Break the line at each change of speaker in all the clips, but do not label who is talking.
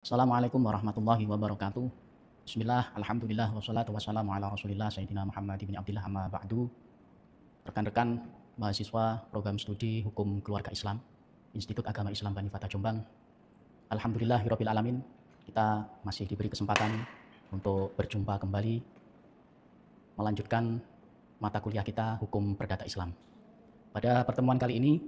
Assalamualaikum warahmatullahi wabarakatuh. Bismillah, alhamdulillah, wassalatu wassalamu ala rasulillah, Sayyidina Muhammad bin Abdillah amma ba'du. Rekan-rekan mahasiswa program studi Hukum Keluarga Islam, Institut Agama Islam Bani Fatah Jombang. Alhamdulillahirabbil alamin, kita masih diberi kesempatan untuk berjumpa kembali melanjutkan mata kuliah kita Hukum Perdata Islam. Pada pertemuan kali ini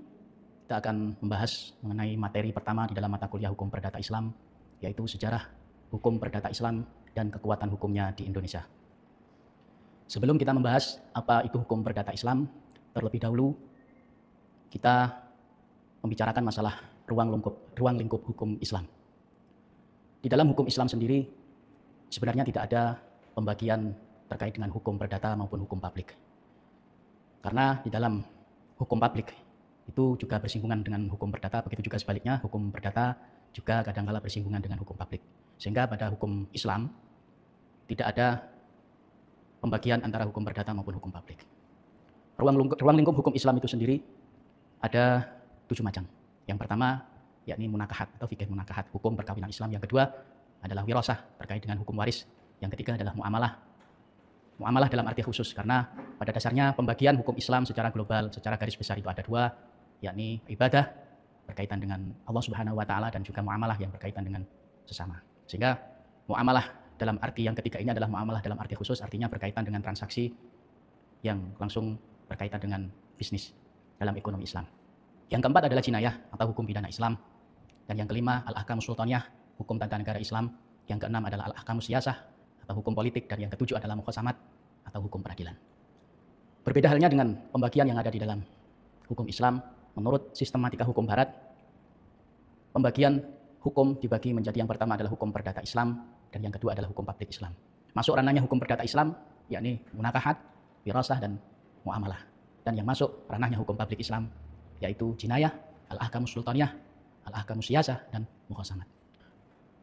kita akan membahas mengenai materi pertama di dalam mata kuliah Hukum Perdata Islam, yaitu sejarah hukum perdata Islam dan kekuatan hukumnya di Indonesia. Sebelum kita membahas apa itu hukum perdata Islam, terlebih dahulu kita membicarakan masalah ruang lingkup hukum Islam. Di dalam hukum Islam sendiri sebenarnya tidak ada pembagian terkait dengan hukum perdata maupun hukum publik. Karena di dalam hukum publik itu juga bersinggungan dengan hukum perdata, begitu juga sebaliknya hukum perdata juga kadangkala bersinggungan dengan hukum publik. Sehingga pada hukum Islam tidak ada pembagian antara hukum perdata maupun hukum publik. Ruang lingkup hukum Islam itu sendiri ada 7 macam. Yang pertama yakni munakahat atau fikih munakahat, hukum perkawinan Islam. Yang kedua adalah wirasah terkait dengan hukum waris. Yang ketiga adalah muamalah. Muamalah dalam arti khusus karena pada dasarnya pembagian hukum Islam secara global, secara garis besar itu ada 2, yakni ibadah berkaitan dengan Allah Subhanahu wa taala dan juga muamalah yang berkaitan dengan sesama. Sehingga muamalah dalam arti yang ketiga ini adalah muamalah dalam arti khusus, artinya berkaitan dengan transaksi yang langsung berkaitan dengan bisnis dalam ekonomi Islam. Yang keempat adalah jinayah atau hukum pidana Islam. Dan yang kelima al-ahkamus sultaniyah, hukum tata negara Islam. Yang keenam adalah al-ahkamus siyasah atau hukum politik, dan yang ketujuh adalah muqasamat atau hukum peradilan. Berbeda halnya dengan pembagian yang ada di dalam hukum Islam. Menurut sistematika hukum barat, pembagian hukum dibagi menjadi yang pertama adalah hukum perdata Islam dan yang kedua adalah hukum publik Islam. Masuk ranahnya hukum perdata Islam yakni munakahat, wirasah dan muamalah. Dan yang masuk ranahnya hukum publik Islam yaitu jinayah, al-ahkamus sultaniyah, al-ahkamus siyasah dan muqasamat.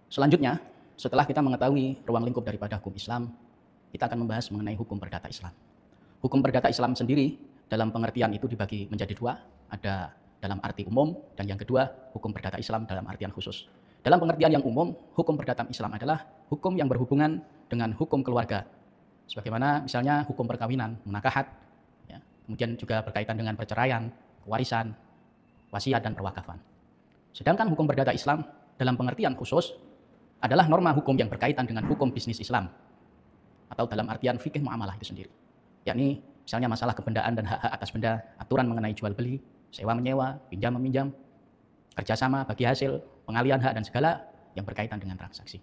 Selanjutnya, setelah kita mengetahui ruang lingkup daripada hukum Islam, kita akan membahas mengenai hukum perdata Islam. Hukum perdata Islam sendiri dalam pengertian itu dibagi menjadi 2. Ada dalam arti umum dan yang kedua hukum perdata Islam dalam artian khusus. Dalam pengertian yang umum, hukum perdata Islam adalah hukum yang berhubungan dengan hukum keluarga. Sebagaimana misalnya hukum perkawinan, munakahat, ya, kemudian juga berkaitan dengan perceraian, warisan, wasiat dan perwakafan. Sedangkan hukum perdata Islam dalam pengertian khusus adalah norma hukum yang berkaitan dengan hukum bisnis Islam atau dalam artian fikih muamalah itu sendiri. Yakni misalnya masalah kebendaan dan hak-hak atas benda, aturan mengenai jual beli, sewa menyewa, pinjam meminjam, kerjasama, bagi hasil, pengalihan hak dan segala yang berkaitan dengan transaksi.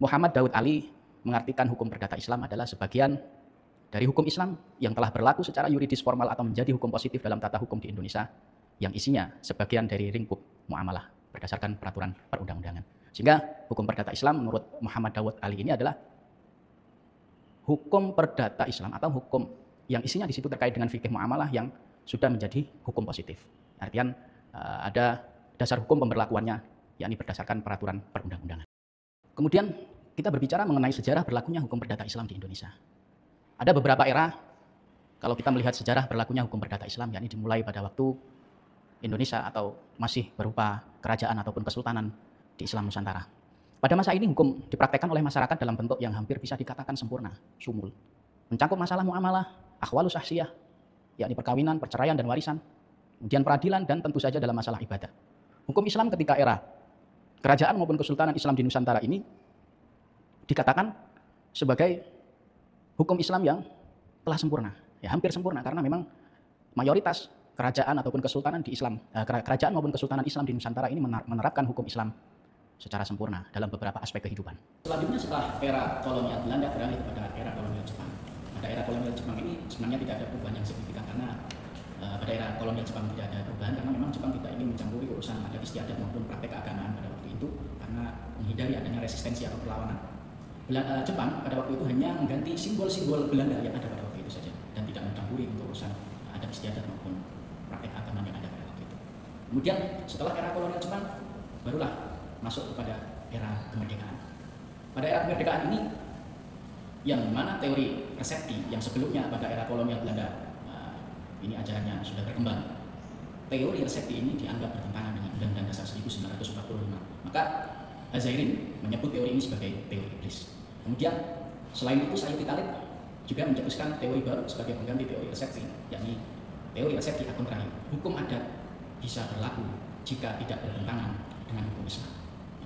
Muhammad Daud Ali mengartikan hukum perdata Islam adalah sebagian dari hukum Islam yang telah berlaku secara yuridis formal atau menjadi hukum positif dalam tata hukum di Indonesia yang isinya sebagian dari lingkup muamalah berdasarkan peraturan perundang-undangan. Sehingga hukum perdata Islam menurut Muhammad Daud Ali ini adalah hukum perdata Islam atau hukum yang isinya di situ terkait dengan fikih muamalah yang sudah menjadi hukum positif. Artian ada dasar hukum pemberlakuannya, yakni berdasarkan peraturan perundang-undangan. Kemudian kita berbicara mengenai sejarah berlakunya hukum perdata Islam di Indonesia. Ada beberapa era kalau kita melihat sejarah berlakunya hukum perdata Islam, yakni dimulai pada waktu Indonesia atau masih berupa kerajaan ataupun kesultanan di Islam Nusantara. Pada masa ini hukum dipraktekkan oleh masyarakat dalam bentuk yang hampir bisa dikatakan sempurna, sumul. Mencakup masalah muamalah, akhwalus syahsiyah, yakni perkawinan, perceraian dan warisan, kemudian peradilan dan tentu saja dalam masalah ibadah. Hukum Islam ketika era kerajaan maupun kesultanan Islam di Nusantara ini dikatakan sebagai hukum Islam yang telah sempurna, ya hampir sempurna karena memang mayoritas kerajaan ataupun kesultanan di Islam, kerajaan maupun kesultanan Islam di Nusantara ini menerapkan hukum Islam secara sempurna dalam beberapa aspek kehidupan. Selanjutnya setelah era kolonial Belanda beralih kepada era kolonial Jepang. Pada era kolonial Jepang ini sebenarnya tidak ada perubahan yang signifikan karena pada era kolonial Jepang tidak ada perubahan karena memang Jepang tidak ingin mencampuri urusan adat istiadat maupun praktek keagamaan pada waktu itu karena menghindari adanya resistensi atau perlawanan. Jepang pada waktu itu hanya mengganti simbol-simbol Belanda yang ada pada waktu itu saja dan tidak mencampuri untuk urusan adat istiadat maupun praktek keagamaan yang ada pada waktu itu. Kemudian setelah era kolonial Jepang barulah masuk kepada era kemerdekaan. Pada era kemerdekaan ini yang mana teori resepsi yang sebelumnya pada era kolonial Belanda ini ajarannya sudah berkembang. Teori resepsi ini dianggap bertentangan dengan Undang-Undang Dasar 1945. Maka Azairin menyebut teori ini sebagai teori iblis. Kemudian selain itu Sayyidi Khalid juga mencetuskan teori baru sebagai pengganti teori resepsi, yakni teori resepsi akun terakhir. Hukum adat bisa berlaku jika tidak bertentangan dengan hukum Islam.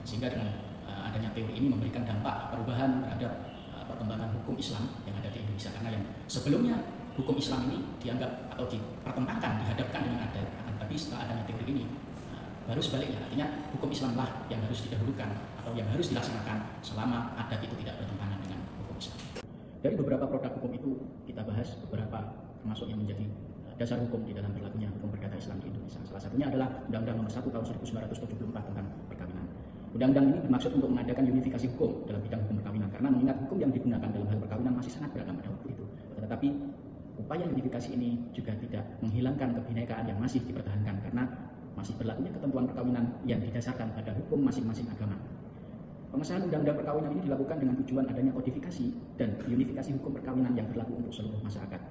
Sehingga dengan adanya teori ini memberikan dampak perubahan terhadap perkembangan hukum Islam yang ada di Indonesia, karena yang sebelumnya hukum Islam ini dianggap atau dipertentangkan, dihadapkan dengan adat. Tapi setelah adanya teori ini baru sebaliknya, artinya hukum Islamlah yang harus didahulukan atau yang harus dilaksanakan selama adat itu tidak bertentangan dengan hukum Islam. Dari beberapa produk hukum itu kita bahas beberapa termasuk yang menjadi dasar hukum di dalam berlakunya hukum perdata Islam di Indonesia. Salah satunya adalah Undang-Undang Nomor 1 Tahun 1974 tentang perkawinan. Undang-undang ini bermaksud untuk mengadakan unifikasi hukum dalam bidang hukum perkawinan, karena mengingat hukum yang digunakan dalam hal perkawinan masih sangat beragam pada waktu itu. Tetapi upaya unifikasi ini juga tidak menghilangkan kebinekaan yang masih dipertahankan, karena masih berlakunya ketentuan perkawinan yang didasarkan pada hukum masing-masing agama. Pengesahan undang-undang perkawinan ini dilakukan dengan tujuan adanya kodifikasi dan unifikasi hukum perkawinan yang berlaku untuk seluruh masyarakat.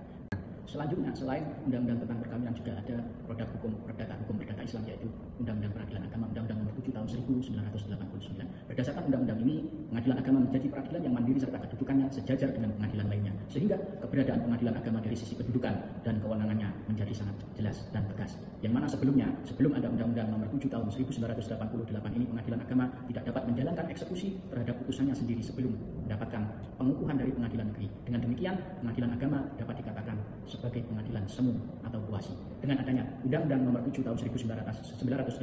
Selanjutnya, selain undang-undang tentang perkawinan, juga ada produk hukum perdata Islam, yaitu Undang-Undang Peradilan Agama, Undang-Undang Nomor 7 Tahun 1989. Berdasarkan undang-undang ini, pengadilan agama menjadi peradilan yang mandiri serta kedudukannya sejajar dengan pengadilan lainnya, sehingga keberadaan pengadilan agama dari sisi kedudukan dan kewenangannya menjadi sangat jelas dan tegas. Yang mana sebelumnya, sebelum ada Undang-Undang Nomor 7 Tahun 1988 ini, pengadilan agama tidak dapat menjalankan eksekusi terhadap putusannya sendiri sebelum mendapatkan pengukuhan dari pengadilan negeri. Dengan demikian, pengadilan agama dapat dikatakan sebagai pengadilan semu atau kuasi. Dengan adanya Undang-Undang Nomor 7 Tahun 1989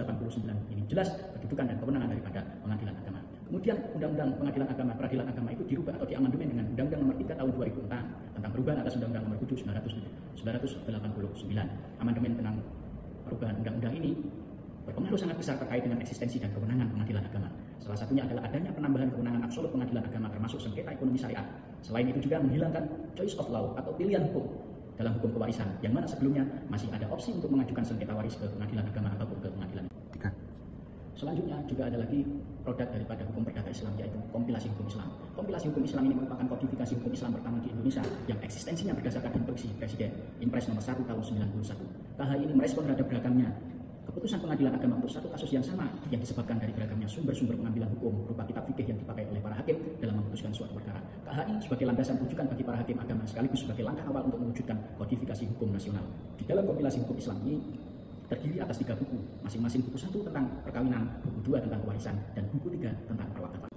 ini, jelas kedudukan dan kewenangan daripada pengadilan agama. Kemudian Undang-Undang Pengadilan Agama, Peradilan Agama itu dirubah atau diamandemen dengan Undang-Undang Nomor 3 Tahun 2006 tentang perubahan atas Undang-Undang Nomor 7 1989. Amandemen tentang perubahan undang-undang ini berpengaruh sangat besar terkait dengan eksistensi dan kewenangan pengadilan agama. Salah satunya adalah adanya penambahan kewenangan absolut pengadilan agama termasuk sengketa ekonomi syariah. Selain itu juga menghilangkan choice of law atau pilihan hukum dalam hukum pewarisan, yang mana sebelumnya masih ada opsi untuk mengajukan sengketa waris ke pengadilan agama ataupun ke pengadilan. Selanjutnya juga ada lagi produk daripada hukum perdata Islam, yaitu kompilasi hukum Islam. Kompilasi hukum Islam ini merupakan kodifikasi hukum Islam pertama di Indonesia yang eksistensinya berdasarkan instruksi Presiden Impres Nomor 1 Tahun 91. KHI ini merespon terhadap beragamnya keputusan pengadilan agama untuk satu kasus yang sama yang disebabkan dari beragamnya sumber-sumber pengambilan hukum berupa kitab fikih yang dipakai oleh para hakim dalam memutuskan suatu perkara. KHI sebagai landasan rujukan bagi para hakim agama sekaligus sebagai langkah awal untuk mewujudkan kodifikasi hukum nasional. Di dalam kompilasi hukum Islam ini terdiri atas 3 buku, masing-masing buku 1 tentang perkawinan, buku 2 tentang pewarisan, dan buku 3 tentang perwakafan.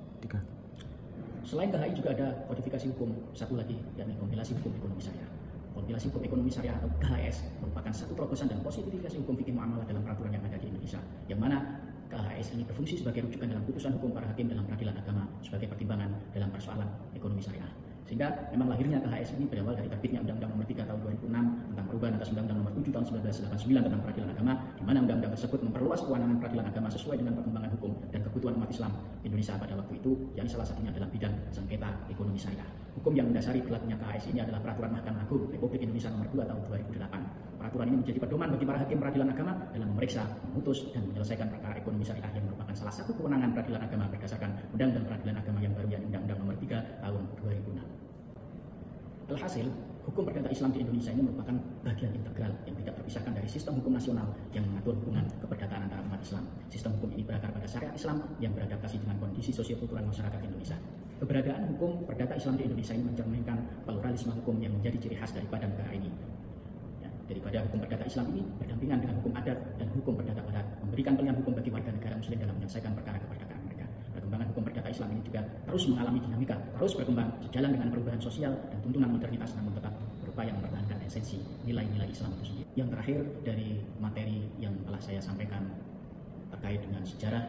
Selain KHI juga ada kodifikasi hukum satu lagi, yakni kompilasi hukum ekonomi syariah. Kompilasi hukum ekonomi syariah atau KHS merupakan satu terobosan dan positifikasi hukum fikih muamalah dalam peraturan yang ada di Indonesia, yang mana KHS ini berfungsi sebagai rujukan dalam putusan hukum para hakim dalam peradilan agama sebagai pertimbangan dalam persoalan ekonomi syariah. Sehingga memang lahirnya KHS ini berawal dari terbitnya Undang-Undang Nomor 3 Tahun 2006 tentang perubahan atas Undang-Undang Nomor 7 Tahun 1989 tentang peradilan agama, di mana undang-undang tersebut memperluas kewenangan peradilan agama sesuai dengan perkembangan hukum dan kebutuhan umat Islam Indonesia pada waktu itu, yang salah satunya dalam bidang sengketa ekonomi syariah. Hukum yang mendasari berlakunya KHS ini adalah Peraturan Mahkamah Agung Republik Indonesia Nomor 2 Tahun 2008. Peraturan ini menjadi pedoman bagi para hakim peradilan agama dalam memeriksa, memutus, dan menyelesaikan perkara ekonomi syariah yang merupakan salah satu kewenangan peradilan agama berdasarkan Undang-Undang Peradilan Agama yang baru, yakni Undang-Undang Nomor 3 Tahun 2006. Alhasil, hukum perdata Islam di Indonesia ini merupakan bagian integral yang tidak terpisahkan dari sistem hukum nasional yang mengatur hubungan keperdataan antara umat Islam. Sistem hukum ini berakar pada syariat Islam yang beradaptasi dengan kondisi sosiokultural masyarakat Indonesia. Keberadaan hukum perdata Islam di Indonesia ini mencerminkan pluralisme hukum yang menjadi ciri khas daripada negara ini. Daripada hukum perdata Islam ini berdampingan dengan hukum adat dan hukum perdata barat, memberikan pilihan hukum bagi warga negara Muslim dalam menyelesaikan perkara keperdataan mereka. Perkembangan hukum perdata Islam ini juga terus mengalami dinamika, terus berkembang sejalan dengan perubahan sosial dan tuntunan modernitas, namun tetap berupaya mempertahankan esensi nilai-nilai Islam itu sendiri. Yang terakhir dari materi yang telah saya sampaikan terkait dengan sejarah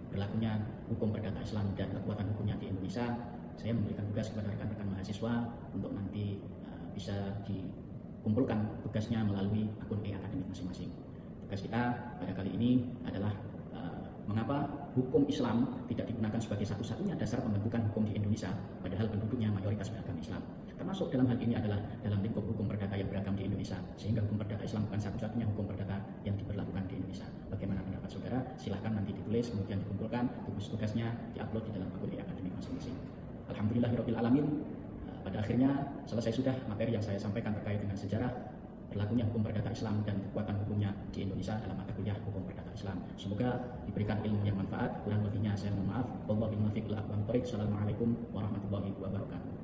berlakunya hukum perdata Islam dan kekuatan hukumnya di Indonesia, saya memberikan tugas kepada rekan-rekan mahasiswa untuk nanti bisa dikumpulkan tugasnya melalui akun akademik masing-masing. Tugas kita pada kali ini adalah mengapa hukum Islam tidak digunakan sebagai satu-satunya dasar pembentukan hukum di Indonesia, padahal penduduknya mayoritas beragama Islam. Termasuk dalam hal ini adalah dalam lingkup hukum perdata yang beragam di Indonesia, sehingga hukum perdata Islam bukan satu-satunya hukum perdata yang diberlakukan di Indonesia. Bagaimana pendapat saudara? Silahkan nanti ditulis, kemudian dikumpulkan, tugas-tugasnya diupload di dalam akun akademik masing-masing. Alhamdulillahirabbil alamin. Pada akhirnya selesai sudah materi yang saya sampaikan terkait dengan sejarah berlakunya hukum perdata Islam dan kekuatan hukumnya di Indonesia dalam mata kuliah hukum perdata Islam. Semoga diberikan ilmu yang manfaat. Kurang lebihnya saya mohon maaf. Wallahual muwaffiq ila aqwamit thoriq. Assalamualaikum warahmatullahi wabarakatuh.